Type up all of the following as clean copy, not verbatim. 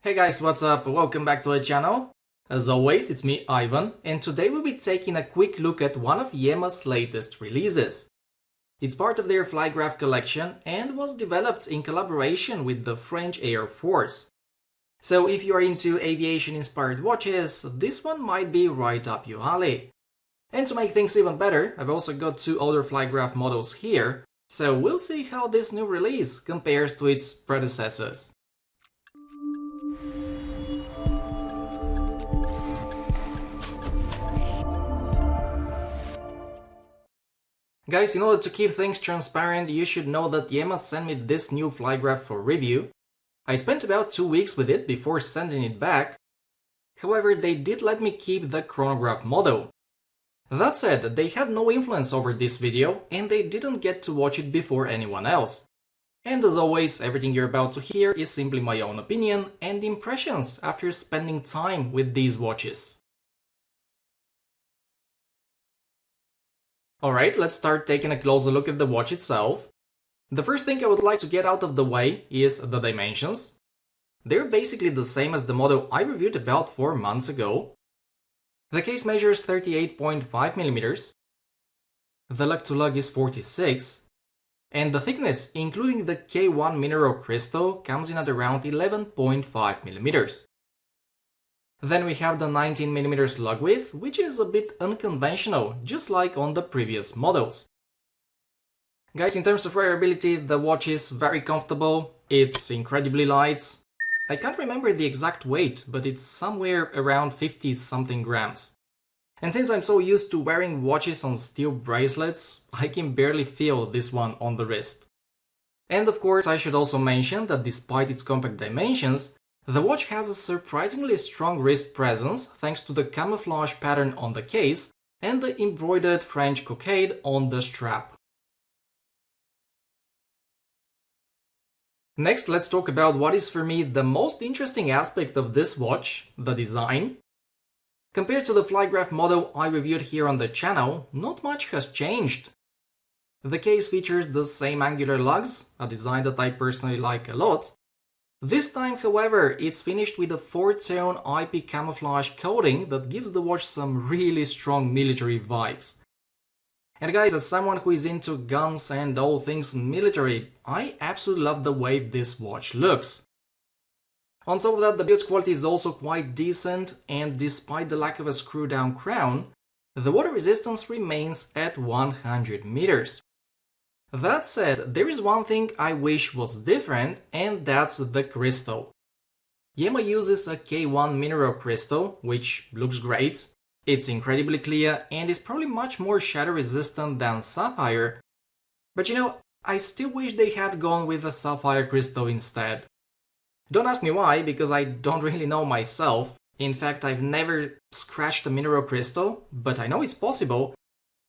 Hey guys, what's up? Welcome back to the channel. As always, it's me, Ivan, and today we'll be taking a quick look at one of Yema's latest releases. It's part of their Flygraf collection and was developed in collaboration with the French Air Force. So if you are into aviation-inspired watches, this one might be right up your alley. And to make things even better, I've also got two older Flygraf models here, so we'll see how this new release compares to its predecessors. Guys, in order to keep things transparent, you should know that Yema sent me this new Flygraf for review. I spent about 2 weeks with it before sending it back. However, they did let me keep the chronograph model. That said, they had no influence over this video and they didn't get to watch it before anyone else. And as always, everything you're about to hear is simply my own opinion and impressions after spending time with these watches. Alright, let's start taking a closer look at the watch itself. The first thing I would like to get out of the way is the dimensions. They're basically the same as the model I reviewed about 4 months ago. The case measures 38.5mm, the lug-to-lug is 46, and the thickness, including the K1 mineral crystal, comes in at around 11.5mm. Then we have the 19mm lug width, which is a bit unconventional, just like on the previous models. Guys, in terms of wearability, the watch is very comfortable, it's incredibly light. I can't remember the exact weight, but it's somewhere around 50 something grams. And since I'm so used to wearing watches on steel bracelets, I can barely feel this one on the wrist. And of course, I should also mention that despite its compact dimensions, the watch has a surprisingly strong wrist presence thanks to the camouflage pattern on the case and the embroidered French cockade on the strap. Next, let's talk about what is for me the most interesting aspect of this watch, the design. Compared to the Flygraf model I reviewed here on the channel, not much has changed. The case features the same angular lugs, a design that I personally like a lot. This time, however, it's finished with a 4-tone IP camouflage coating that gives the watch some really strong military vibes. And guys, as someone who is into guns and all things military, I absolutely love the way this watch looks. On top of that, the build quality is also quite decent, and despite the lack of a screw-down crown, the water resistance remains at 100 meters. That said, there is one thing I wish was different, and that's the crystal. Yema uses a K1 mineral crystal, which looks great. It's incredibly clear and is probably much more shatter resistant than sapphire. But I still wish they had gone with a sapphire crystal instead. Don't ask me why, because I don't really know myself. In fact, I've never scratched a mineral crystal, but I know it's possible.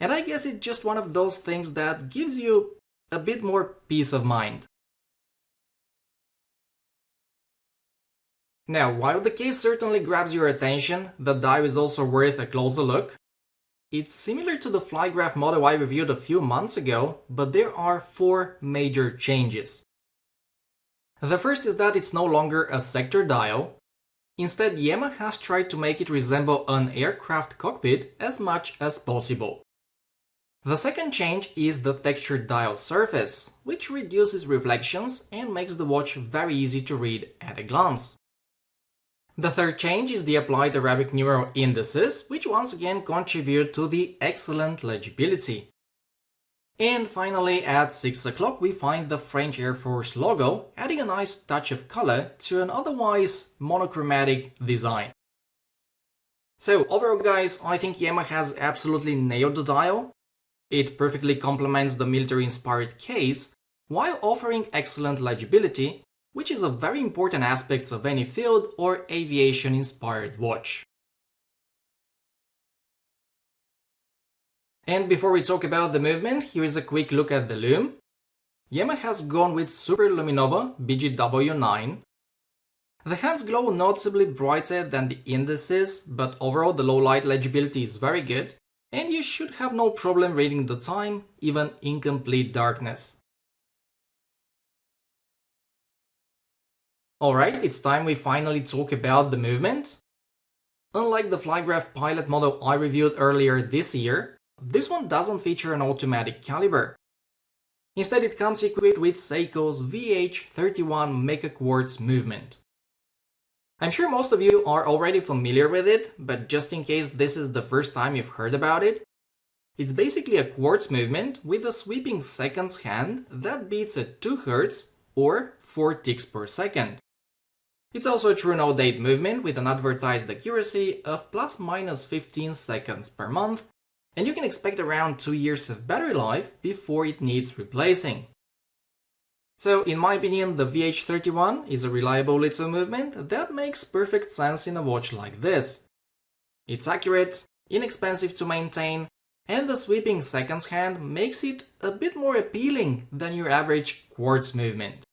And I guess it's just one of those things that gives you a bit more peace of mind. Now, while the case certainly grabs your attention, the dial is also worth a closer look. It's similar to the Flygraf model I reviewed a few months ago, but there are 4 major changes. The first is that it's no longer a sector dial. Instead, Yema has tried to make it resemble an aircraft cockpit as much as possible. The second change is the textured dial surface, which reduces reflections and makes the watch very easy to read at a glance. The third change is the applied Arabic numeral indices, which once again contribute to the excellent legibility. And finally, at 6 o'clock we find the French Air Force logo, adding a nice touch of color to an otherwise monochromatic design. So overall guys, I think Yema has absolutely nailed the dial. It perfectly complements the military-inspired case, while offering excellent legibility, which is a very important aspect of any field or aviation-inspired watch. And before we talk about the movement, here is a quick look at the lume. Yema has gone with Super Luminova BGW9. The hands glow noticeably brighter than the indices, but overall the low light legibility is very good, and you should have no problem reading the time, even in complete darkness. Alright, it's time we finally talk about the movement. Unlike the Flygraf pilot model I reviewed earlier this year, this one doesn't feature an automatic caliber. Instead, it comes equipped with Seiko's VH31 Mecha Quartz movement. I'm sure most of you are already familiar with it, but just in case this is the first time you've heard about it, it's basically a quartz movement with a sweeping seconds hand that beats at 2 Hz or 4 ticks per second. It's also a true no-date movement with an advertised accuracy of ± 15 seconds per month, and you can expect around 2 years of battery life before it needs replacing. So, in my opinion, the VH31 is a reliable litho movement that makes perfect sense in a watch like this. It's accurate, inexpensive to maintain, and the sweeping seconds hand makes it a bit more appealing than your average quartz movement.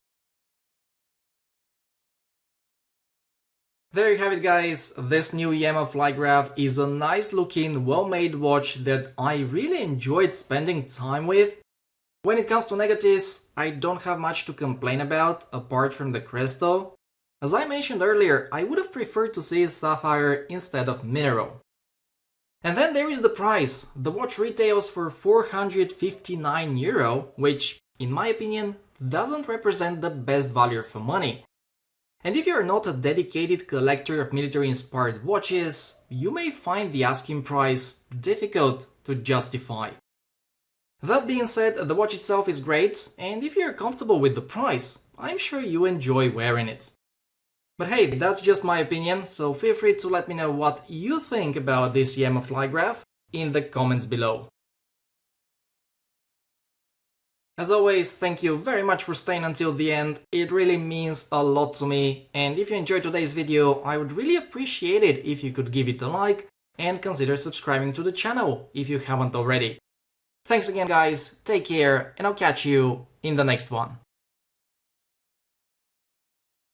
There you have it, guys. This new Yema Flygraf is a nice looking, well-made watch that I really enjoyed spending time with. When it comes to negatives, I don't have much to complain about apart from the crystal. As I mentioned earlier, I would have preferred to see sapphire instead of mineral. And then there is the price. The watch retails for €459, which, in my opinion, doesn't represent the best value for money. And if you're not a dedicated collector of military-inspired watches, you may find the asking price difficult to justify. That being said, the watch itself is great, and if you're comfortable with the price, I'm sure you enjoy wearing it. But hey, that's just my opinion, so feel free to let me know what you think about this Yema Flygraf in the comments below. As always, thank you very much for staying until the end, it really means a lot to me, and if you enjoyed today's video, I would really appreciate it if you could give it a like and consider subscribing to the channel if you haven't already. Thanks again, guys, take care, and I'll catch you in the next one.